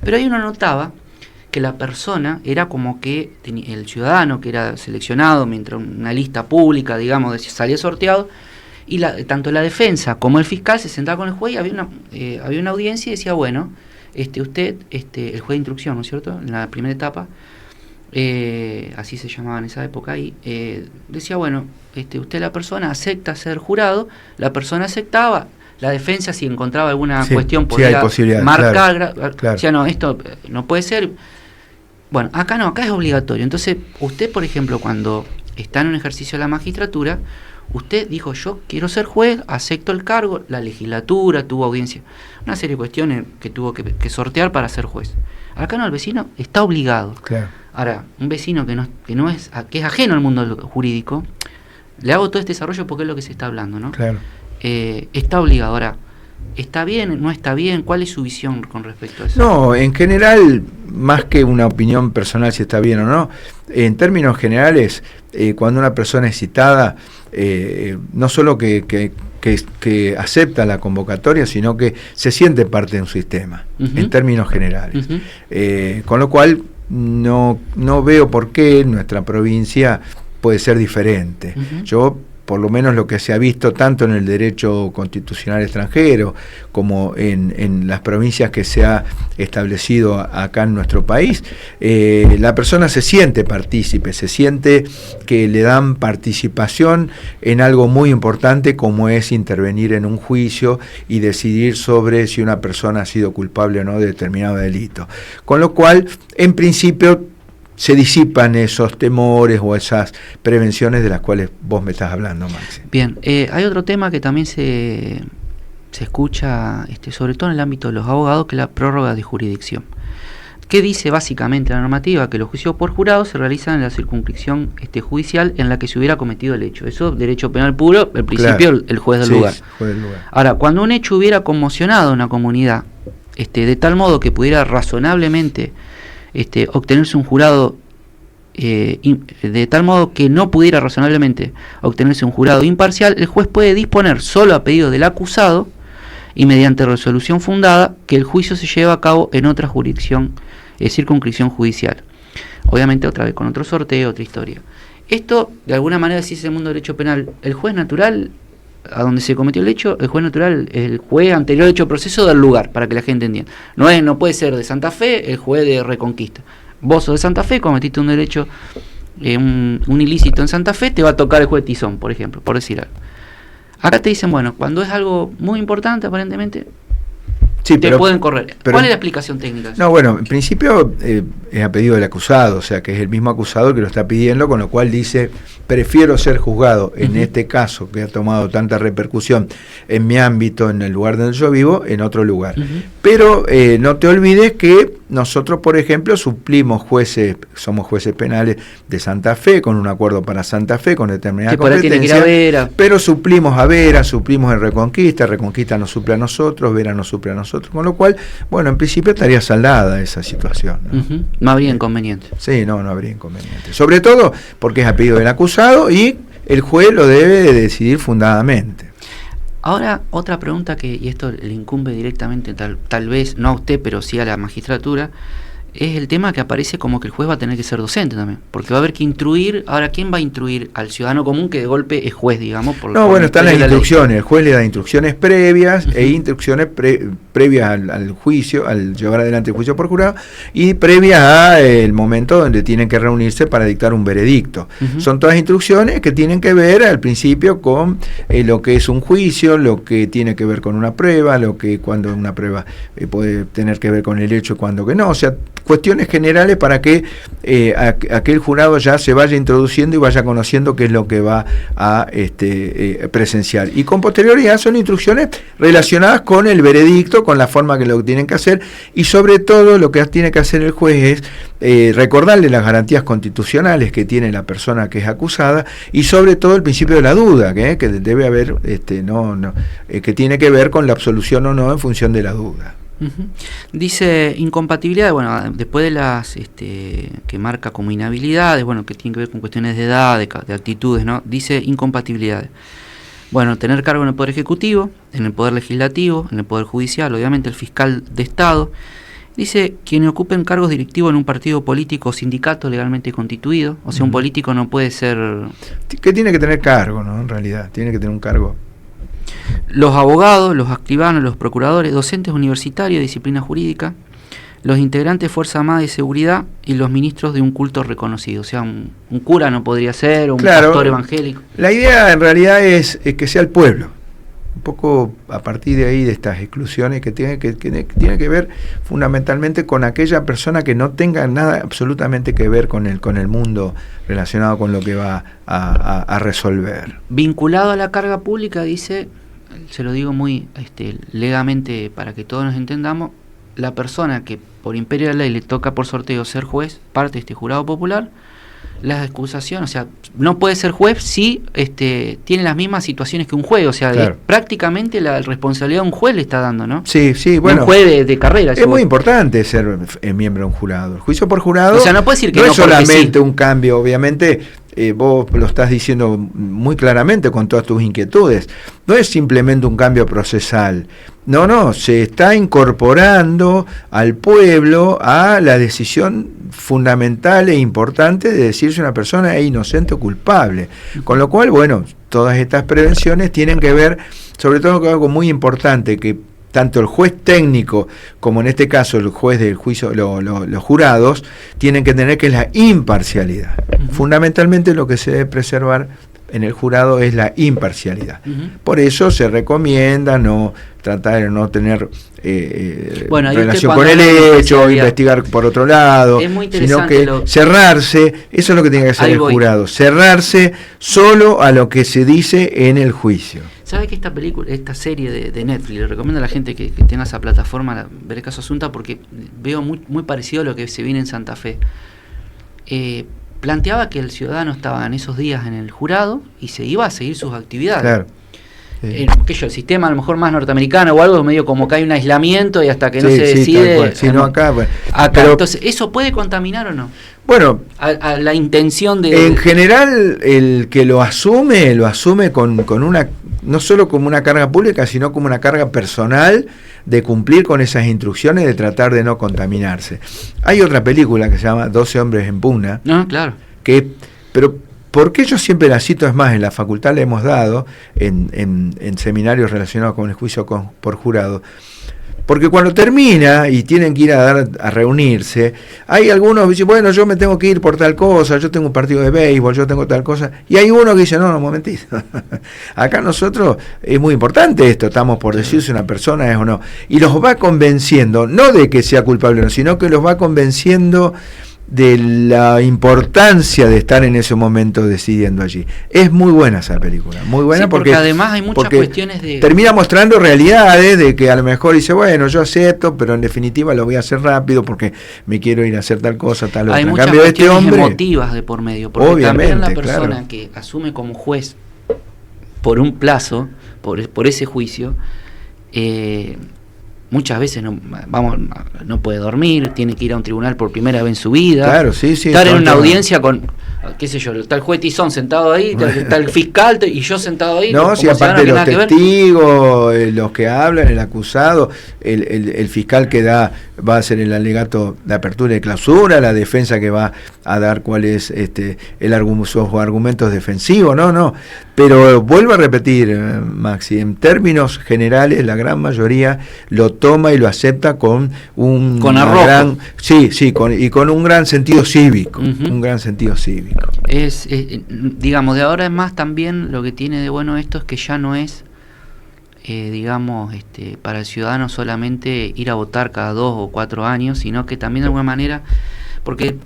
Pero ahí uno notaba que la persona era como que el ciudadano que era seleccionado mientras una lista pública, digamos, salía sorteado, y tanto la defensa como el fiscal se sentaba con el juez y había una audiencia y decía, bueno, usted, el juez de instrucción, ¿no es cierto?, en la primera etapa, así se llamaba en esa época, y decía, bueno, usted la persona acepta ser jurado, la persona aceptaba, la defensa si encontraba alguna cuestión podía marcar, claro. Decía, no, esto no puede ser. Bueno, acá no, acá es obligatorio. Entonces, usted, por ejemplo, cuando está en un ejercicio de la magistratura, usted dijo, yo quiero ser juez, acepto el cargo, la legislatura tuvo audiencia, una serie de cuestiones que tuvo que sortear para ser juez. Acá no, el vecino está obligado. Claro. Ahora, un vecino que es ajeno al mundo jurídico, le hago todo este desarrollo porque es lo que se está hablando, ¿no? Claro. Está obligado. Ahora, ¿está bien? ¿No está bien? ¿Cuál es su visión con respecto a eso? No, en general, más que una opinión personal si está bien o no, en términos generales, cuando una persona es citada, no solo que acepta la convocatoria, sino que se siente parte de un sistema, en términos generales. Con lo cual, no veo por qué nuestra provincia puede ser diferente. Yo, por lo menos lo que se ha visto tanto en el derecho constitucional extranjero como en las provincias que se ha establecido acá en nuestro país, la persona se siente partícipe, se siente que le dan participación en algo muy importante como es intervenir en un juicio y decidir sobre si una persona ha sido culpable o no de determinado delito. Con lo cual, en principio, se disipan esos temores o esas prevenciones de las cuales vos me estás hablando, Maxi. Bien, hay otro tema que también se escucha, sobre todo en el ámbito de los abogados, que es la prórroga de jurisdicción. ¿Qué dice básicamente la normativa? Que los juicios por jurado se realizan en la circunscripción judicial en la que se hubiera cometido el hecho. Eso, derecho penal puro, al principio claro. el juez del lugar. Juez del lugar. Ahora, cuando un hecho hubiera conmocionado a una comunidad, de tal modo que pudiera razonablemente obtenerse un jurado, de tal modo que no pudiera razonablemente obtenerse un jurado imparcial, el juez puede disponer solo a pedido del acusado y mediante resolución fundada que el juicio se lleve a cabo en otra jurisdicción, circunscripción judicial. Obviamente otra vez con otro sorteo, otra historia. Esto, de alguna manera, si es el mundo del derecho penal, el juez natural, a donde se cometió el hecho, el juez natural, el juez anterior hecho proceso del lugar, para que la gente entienda. No puede ser de Santa Fe el juez de Reconquista. Vos sos de Santa Fe, cometiste un derecho, un ilícito en Santa Fe, te va a tocar el juez Tizón, por ejemplo, por decir algo. Acá te dicen, bueno, cuando es algo muy importante, aparentemente, sí, pueden correr. ¿Cuál es la explicación técnica? No, bueno, en principio es a pedido del acusado, o sea que es el mismo acusado que lo está pidiendo, con lo cual dice, prefiero ser juzgado en este caso que ha tomado tanta repercusión en mi ámbito, en el lugar donde yo vivo, en otro lugar. Pero no te olvides que nosotros, por ejemplo, somos jueces penales de Santa Fe, con un acuerdo para Santa Fe, con determinada competencia, pero suplimos a Vera, suplimos en Reconquista nos suple a nosotros, Vera nos suple a nosotros, con lo cual, bueno, en principio estaría saldada esa situación, ¿no? No habría inconveniente. Sí, no habría inconveniente. Sobre todo porque es a pedido del acusado y el juez lo debe de decidir fundadamente. Ahora, otra pregunta y esto le incumbe directamente, tal vez no a usted, pero sí a la magistratura, es el tema que aparece como que el juez va a tener que ser docente también, porque va a haber que instruir. Ahora, ¿quién va a instruir al ciudadano común que de golpe es juez, digamos? Están las instrucciones, el juez le da instrucciones previas e instrucciones previas al juicio, al llevar adelante el juicio por jurado, y previas al momento donde tienen que reunirse para dictar un veredicto. Son todas instrucciones que tienen que ver al principio con lo que es un juicio, lo que tiene que ver con una prueba, lo que cuando una prueba puede tener que ver con el hecho, cuando que no, o sea, cuestiones generales para que aquel jurado ya se vaya introduciendo y vaya conociendo qué es lo que va a presenciar. Y con posterioridad son instrucciones relacionadas con el veredicto, con la forma que lo tienen que hacer, y sobre todo lo que tiene que hacer el juez es recordarle las garantías constitucionales que tiene la persona que es acusada, y sobre todo el principio de la duda, que debe haber, que tiene que ver con la absolución o no en función de la duda. Dice incompatibilidad, bueno, después de las que marca como inhabilidades, bueno, que tienen que ver con cuestiones de edad, de actitudes, ¿no? Dice incompatibilidades. Bueno, tener cargo en el Poder Ejecutivo, en el Poder Legislativo, en el Poder Judicial, obviamente el fiscal de Estado. Dice, quienes ocupen cargos directivos en un partido político o sindicato legalmente constituido, o sea, un político no puede ser... Que tiene que tener cargo, ¿no? En realidad, tiene que tener un cargo. Los abogados, los escribanos, los procuradores, docentes universitarios de disciplina jurídica, los integrantes de Fuerza Armada y Seguridad y los ministros de un culto reconocido. O sea, un cura no podría ser, un pastor evangélico. La idea en realidad es que sea el pueblo. Un poco a partir de ahí, de estas exclusiones que tienen que ver fundamentalmente con aquella persona que no tenga nada absolutamente que ver con el mundo relacionado con lo que va a resolver. Vinculado a la carga pública, dice, se lo digo muy legalmente para que todos nos entendamos, la persona que por imperio de la ley le toca por sorteo ser juez, parte de este jurado popular, las acusaciones, o sea, no puede ser juez si tiene las mismas situaciones que un juez, o sea, claro, prácticamente la responsabilidad de un juez le está dando, ¿no? Sí, sí, bueno. Un juez de carrera. Es muy importante ser miembro de un jurado. El juicio por jurado, o sea, no puede decir que no no es solamente sí. Un cambio, obviamente. Vos lo estás diciendo muy claramente con todas tus inquietudes. No es simplemente un cambio procesal. No, se está incorporando al pueblo a la decisión fundamental e importante de decir si una persona es inocente o culpable. Con lo cual, bueno, todas estas prevenciones tienen que ver, sobre todo con algo muy importante, que tanto el juez técnico como en este caso el juez del juicio, los jurados, tienen que tener que es la imparcialidad. Fundamentalmente lo que se debe preservar en el jurado es la imparcialidad. Por eso se recomienda no tratar de no tener relación con el hecho, investigar por otro lado, sino que cerrarse, eso es lo que tiene que hacer el jurado, cerrarse solo a lo que se dice en el juicio. ¿Sabe que esta serie de Netflix, le recomiendo a la gente que tenga esa plataforma ver el caso Asunta, porque veo muy parecido a lo que se viene en Santa Fe? Planteaba que el ciudadano estaba en esos días en el jurado y se iba a seguir sus actividades. Claro. Sí. El sistema a lo mejor más norteamericano o algo, medio como que hay un aislamiento y hasta que no se decide. Sí, no, acá, bueno. Pero, entonces, ¿eso puede contaminar o no? Bueno, a la intención de... En general, el que lo asume con una, no solo como una carga pública, sino como una carga personal de cumplir con esas instrucciones, de tratar de no contaminarse. Hay otra película que se llama 12 hombres en pugna. No, claro. Pero ¿por qué yo siempre la cito? Es más, en la facultad le hemos dado, en seminarios relacionados con el juicio por jurado. Porque cuando termina y tienen que ir a reunirse, hay algunos que dicen, bueno, yo me tengo que ir por tal cosa, yo tengo un partido de béisbol, yo tengo tal cosa, y hay uno que dice, no, momentito, acá nosotros es muy importante esto, estamos por decir si una persona es o no, y los va convenciendo, no de que sea culpable o no, sino que los va convenciendo de la importancia de estar en ese momento decidiendo allí. Es muy buena esa película, muy buena, porque además hay muchas cuestiones de... Termina mostrando realidades de que a lo mejor dice, bueno, yo acepto, pero en definitiva lo voy a hacer rápido porque me quiero ir a hacer tal cosa, tal otra. Hay muchas cambio, cuestiones este hombre, emotivas de por medio, porque obviamente, también la persona claro, que asume como juez por un plazo, por ese juicio, muchas veces no puede dormir, tiene que ir a un tribunal por primera vez en su vida, claro, sí, estar en una audiencia con, qué sé yo, está el juez Tizón sentado ahí, está el fiscal y yo sentado ahí. No, si aparte los testigos, los que hablan, el acusado, el fiscal que va a hacer el alegato de apertura y de clausura, la defensa que va a dar cuál es sus argumentos defensivos, no. Pero vuelvo a repetir, Maxi, en términos generales la gran mayoría lo toma y lo acepta con con arrojo. Con un gran sentido cívico, un gran sentido cívico. Digamos, de ahora en más también lo que tiene de bueno esto es que ya no es para el ciudadano solamente ir a votar cada 2 o 4 años, sino que también de alguna manera, porque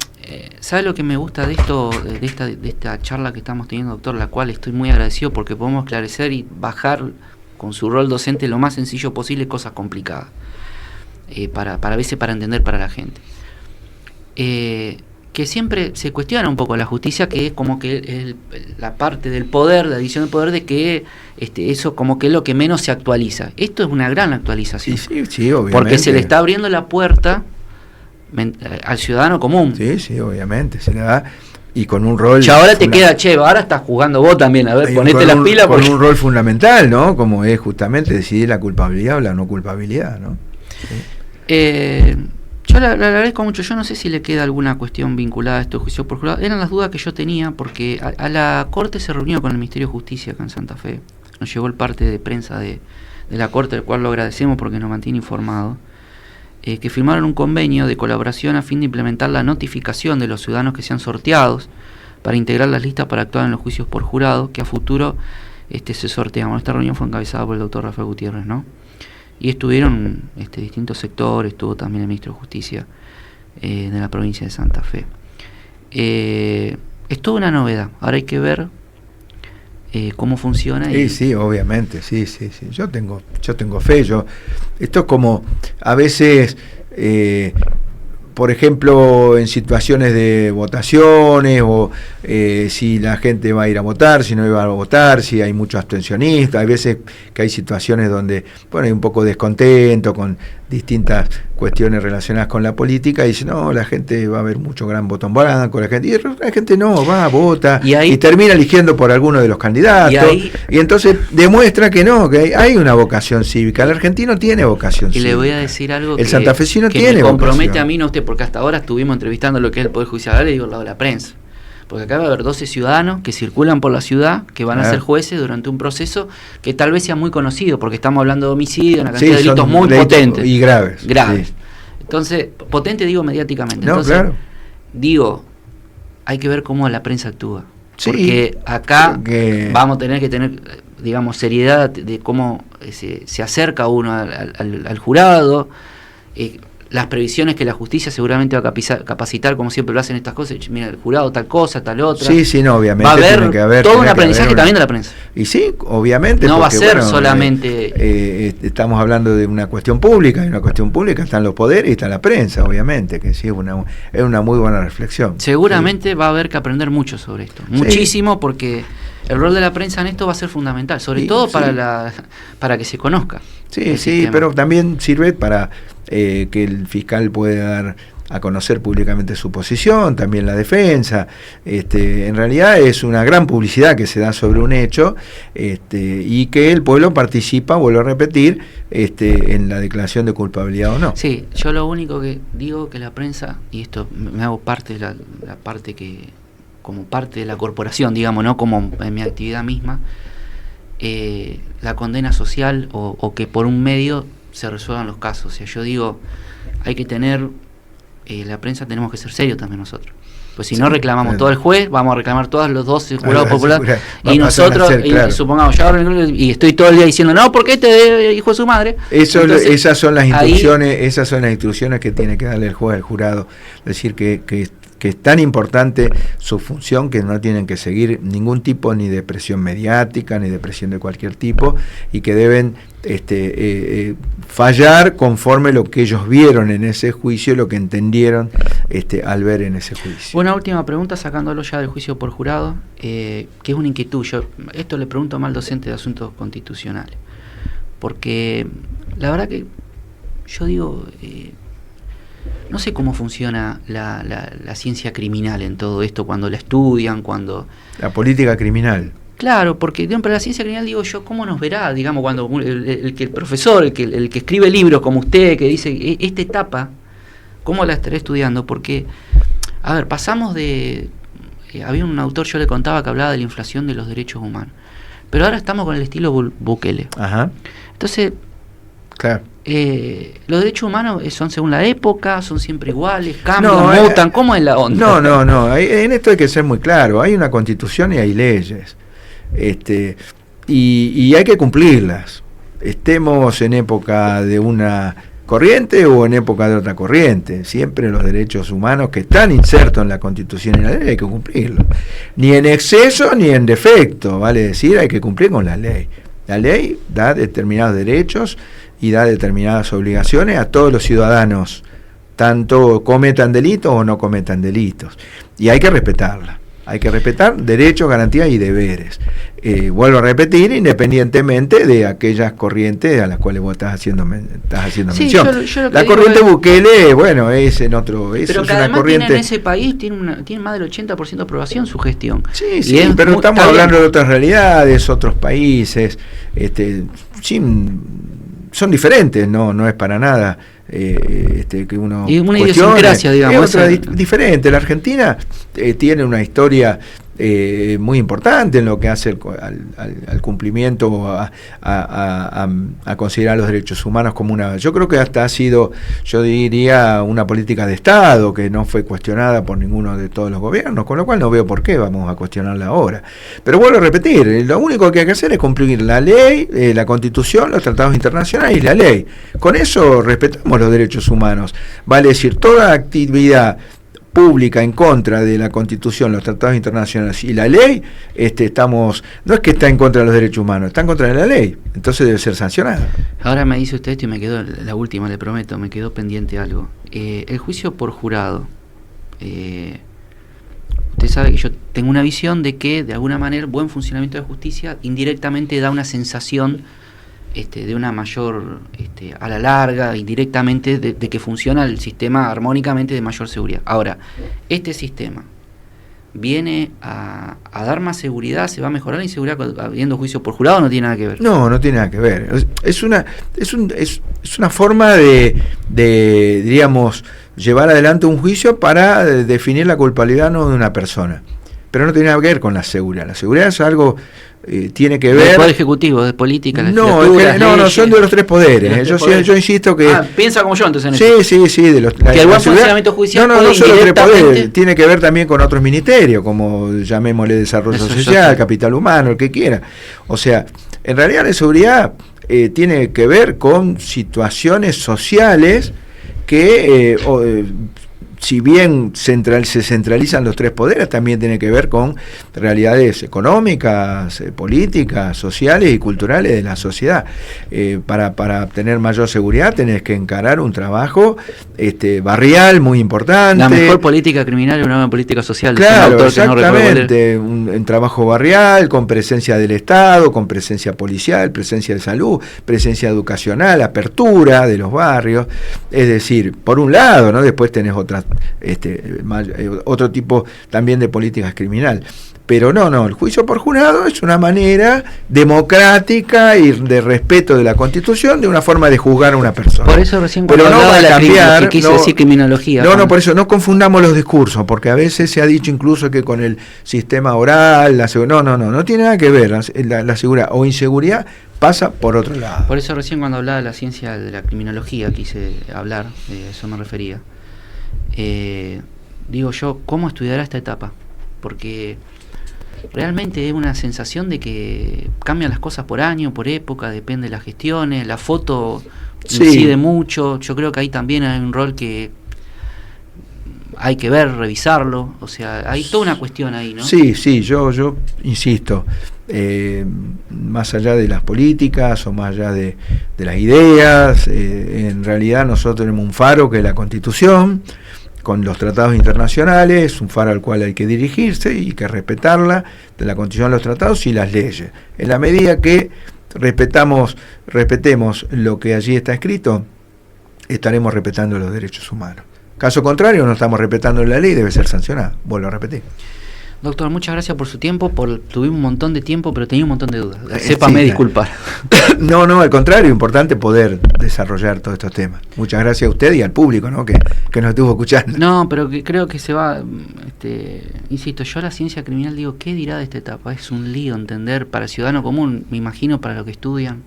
¿sabe lo que me gusta de esto, de esta charla que estamos teniendo, doctor? La cual estoy muy agradecido porque podemos esclarecer y bajar con su rol docente lo más sencillo posible cosas complicadas, para a veces para entender para la gente. Que siempre se cuestiona un poco la justicia, que es como que la parte del poder, la división del poder, de que eso como que es lo que menos se actualiza. Esto es una gran actualización. Sí, obviamente. Porque se le está abriendo la puerta al ciudadano común. Sí, obviamente. Se le da, y con un rol... Y ahora te queda, ahora estás jugando vos también, a ver, ponete las pilas. Con un rol fundamental, ¿no? Como es justamente decidir la culpabilidad o la no culpabilidad, ¿no? Sí. Yo le agradezco mucho. Yo no sé si le queda alguna cuestión vinculada a estos juicios por jurado. Eran las dudas que yo tenía, porque a la Corte se reunió con el Ministerio de Justicia acá en Santa Fe. Nos llegó el parte de prensa de la Corte, el cual lo agradecemos porque nos mantiene informados. que firmaron un convenio de colaboración a fin de implementar la notificación de los ciudadanos que sean sorteados para integrar las listas para actuar en los juicios por jurado, que a futuro se sortean. Esta reunión fue encabezada por el doctor Rafael Gutiérrez, ¿no? Y estuvieron distintos sectores, estuvo también el ministro de Justicia de la provincia de Santa Fe. Es toda una novedad, ahora hay que ver cómo funciona. Sí, obviamente, sí. Yo tengo fe. Esto es como a veces, por ejemplo, en situaciones de votaciones, o si la gente va a ir a votar, si no iba a votar, si hay muchos abstencionistas. Hay veces que hay situaciones donde, bueno, hay un poco de descontento con distintas cuestiones relacionadas con la política, y dice, no, la gente va a haber mucho gran botón blanco, la gente no, va, vota, y termina eligiendo por alguno de los candidatos, y entonces demuestra que no, que hay una vocación cívica. El argentino tiene vocación cívica. Y le voy a decir algo el santafesino que tiene me compromete vocación. A mí, no usted, porque hasta ahora estuvimos entrevistando lo que es el Poder Judicial, ahora le digo al lado de la prensa. Porque acá va a haber 12 ciudadanos que circulan por la ciudad, que van a ser jueces durante un proceso que tal vez sea muy conocido, porque estamos hablando de homicidio, una cantidad de delitos muy potentes. Y graves. Sí. Entonces, potente digo mediáticamente. No, entonces, claro. Digo, hay que ver cómo la prensa actúa. Sí, porque acá vamos a tener que tener, digamos, seriedad de cómo se acerca uno al jurado. Las previsiones que la justicia seguramente va a capacitar, como siempre lo hacen estas cosas. Mira, el jurado tal cosa, tal otra. Sí, no, obviamente. Va a haber todo un aprendizaje también de la prensa. Y sí, obviamente. No porque, va a ser solamente... estamos hablando de una cuestión pública, y una cuestión pública están los poderes y está la prensa, obviamente, que sí es una muy buena reflexión. Seguramente va a haber que aprender mucho sobre esto. Muchísimo, porque el rol de la prensa en esto va a ser fundamental, sobre todo para que se conozca. Sí, pero también sirve para que el fiscal pueda dar a conocer públicamente su posición, también la defensa. En realidad es una gran publicidad que se da sobre un hecho, y que el pueblo participa, vuelvo a repetir, en la declaración de culpabilidad o no. Sí, yo lo único que digo que la prensa, y esto me hago parte de la parte que, como parte de la corporación, digamos, no como en mi actividad misma, la condena social o que por un medio se resuelvan los casos. O sea, yo digo, hay que tener, la prensa tenemos que ser serios también nosotros. Pues si no reclamamos todo el juez, vamos a reclamar todos los 12 jurados populares, y nosotros, supongamos, yo ahora, y estoy todo el día diciendo, no, porque hijo de su madre. Entonces, esas son las instrucciones que tiene que darle el juez al jurado. Es decir, que es tan importante su función, que no tienen que seguir ningún tipo ni de presión mediática ni de presión de cualquier tipo, y que deben fallar conforme lo que ellos vieron en ese juicio, lo que entendieron al ver en ese juicio. Una última pregunta, sacándolo ya del juicio por jurado, que es una inquietud. Yo esto le pregunto más al docente de asuntos constitucionales, porque la verdad que yo digo, no sé cómo funciona la ciencia criminal en todo esto, cuando la estudian, cuando... La política criminal. Claro, porque para la ciencia criminal, digo yo, ¿cómo nos verá? Digamos, cuando el profesor, el que escribe libros como usted, que dice, esta etapa, ¿cómo la estaré estudiando? Porque, a ver, pasamos de... había un autor, yo le contaba, que hablaba de la inflación de los derechos humanos. Pero ahora estamos con el estilo Bukele. Ajá. Entonces... Claro. Los derechos humanos son según la época, son siempre iguales, cambian, mutan, ¿cómo es la onda? No, en esto hay que ser muy claro, hay una constitución y hay leyes, y hay que cumplirlas, estemos en época de una corriente o en época de otra corriente, siempre los derechos humanos que están insertos en la constitución y la ley hay que cumplirlos, ni en exceso ni en defecto, vale decir, hay que cumplir con la ley. La ley da determinados derechos y da determinadas obligaciones a todos los ciudadanos, tanto cometan delitos o no cometan delitos, y hay que respetarla. Hay que respetar derechos, garantías y deberes. Vuelvo a repetir, independientemente de aquellas corrientes a las cuales vos estás haciendo mención. Yo la corriente Bukele, bueno, es en otro... Pero que además en ese país tiene más del 80% de aprobación su gestión. Sí, pero estamos hablando de otras realidades, otros países, son diferentes, no es para nada... que uno y una idiosincrasia, digamos, es otra diferente. La Argentina tiene una historia muy importante en lo que hace al cumplimiento, a considerar los derechos humanos como una... Yo creo que hasta ha sido, yo diría, una política de Estado que no fue cuestionada por ninguno de todos los gobiernos, con lo cual no veo por qué vamos a cuestionarla ahora. Pero vuelvo a repetir, lo único que hay que hacer es cumplir la ley, la Constitución, los tratados internacionales y la ley. Con eso respetamos los derechos humanos. Vale decir, toda actividad pública en contra de la Constitución, los tratados internacionales y la ley, no es que está en contra de los derechos humanos, está en contra de la ley, entonces debe ser sancionada. Ahora me dice usted esto y me quedó, la última, le prometo, me quedó pendiente algo. El juicio por jurado. Usted sabe que yo tengo una visión de que, de alguna manera, el buen funcionamiento de justicia indirectamente da una sensación de una mayor, a la larga, indirectamente, de que funciona el sistema armónicamente de mayor seguridad. Ahora, este sistema viene a dar más seguridad, se va a mejorar la inseguridad habiendo juicio por jurado, no tiene nada que ver. No tiene nada que ver. Es una forma de diríamos, llevar adelante un juicio para definir la culpabilidad no de una persona. Pero no tiene nada que ver con la seguridad. La seguridad es algo... tiene que ver... ¿El Poder Ejecutivo, de política, no, son de los tres poderes. Yo insisto que... piensa como yo entonces en eso. Sí, de los... Que el buen funcionamiento judicial no son los tres poderes, tiene que ver también con otros ministerios, como llamémosle desarrollo social, capital humano, el que quiera. O sea, en realidad la seguridad tiene que ver con situaciones sociales que... si bien se centralizan los tres poderes, también tiene que ver con realidades económicas, políticas, sociales y culturales de la sociedad. Para obtener mayor seguridad tenés que encarar un trabajo barrial muy importante. La mejor política criminal es una política social. Claro, exactamente. Un trabajo barrial, con presencia del Estado, con presencia policial, presencia de salud, presencia educacional, apertura de los barrios. Es decir, por un lado, ¿no? Después tenés otro tipo también de políticas criminal. Pero no, el juicio por jurado es una manera democrática y de respeto de la Constitución, de una forma de juzgar a una persona. Por eso recién cuando hablaba de la cambiar, que quise decir criminología. No, por eso no confundamos los discursos, porque a veces se ha dicho incluso que con el sistema oral, no tiene nada que ver. La seguridad o inseguridad pasa por otro lado. Por eso recién cuando hablaba de la ciencia de la criminología quise hablar, a eso me refería. Digo yo, ¿cómo estudiará esta etapa? Porque realmente es una sensación de que cambian las cosas por año, por época, depende de las gestiones, la foto incide mucho, yo creo que ahí también hay un rol que hay que ver, revisarlo, o sea, hay toda una cuestión ahí, ¿no? Sí, yo insisto, más allá de las políticas o más allá de las ideas, en realidad nosotros tenemos un faro que es la Constitución, con los tratados internacionales, un faro al cual hay que dirigirse y que respetarla, de la Constitución, los tratados y las leyes. En la medida que respetemos lo que allí está escrito, estaremos respetando los derechos humanos. Caso contrario, no estamos respetando la ley, debe ser sancionado. Vuelvo a repetir. Doctor, muchas gracias por su tiempo. Tuvimos un montón de tiempo, pero tenía un montón de dudas. Sépame disculpar. No, al contrario, importante poder desarrollar todos estos temas. Muchas gracias a usted y al público, ¿no? que nos estuvo escuchando. No, pero creo que se va, insisto, yo a la ciencia criminal digo, ¿qué dirá de esta etapa? Es un lío entender para el ciudadano común, me imagino para los que estudian.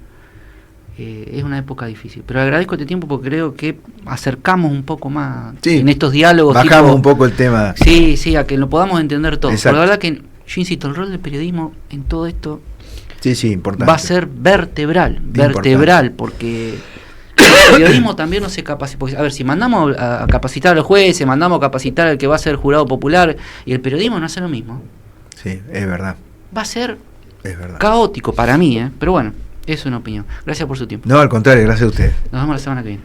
Es una época difícil, pero agradezco este tiempo porque creo que acercamos un poco más en estos diálogos. Bajamos un poco el tema. Sí, a que lo podamos entender todo. Pero la verdad que yo insisto, el rol del periodismo en todo esto importante. Va a ser vertebral, porque el periodismo también no se capacita. Porque, a ver, si mandamos a capacitar a los jueces, mandamos a capacitar al que va a ser jurado popular, y el periodismo no hace lo mismo. Sí, es verdad. Va a ser caótico para mí, pero bueno. Es una opinión. Gracias por su tiempo. No, al contrario, gracias a usted. Nos vemos la semana que viene.